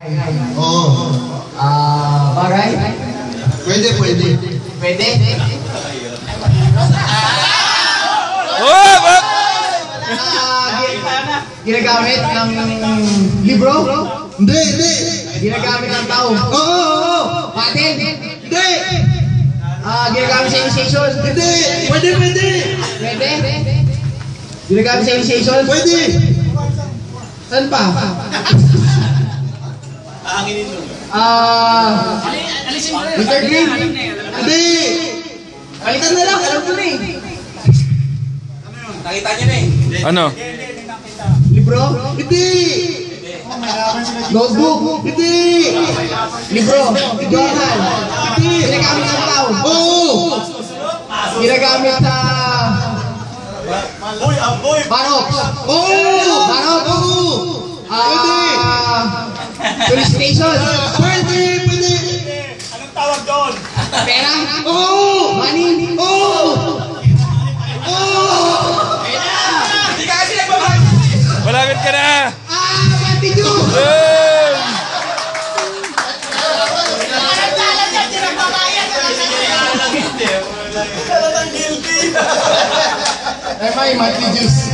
Oo. Bagay? Pwede, pwede. Pwede? Ginagamit ng libro? Hindi, hindi. Ginagamit ng tao? Oo. Patin? Hindi. Ginagamit sa initiation? Hindi. Pwede, pwede. Pwede? Ginagamit sa initiation? Pwede. Saan pa? Mr. Green? Hindi. Balikan na lang, alam ko na eh. Nakita niyo na eh. Ano? Libro? Hindi. Notebook? Hindi. Libro? Journal? Hindi. Ginagamit ng tao? Oo. Ginagamit sa... Barok? Oo. Barok? Oo. Pwede. Police station? Pwede, pwede. Anong tawag doon? Pera? Oo. Money? Oo. Oo. Hindi ka kasi nagbabag. Malapit ka na! Pati Diyos! Yun! Guilty. Ay, may monthly juice.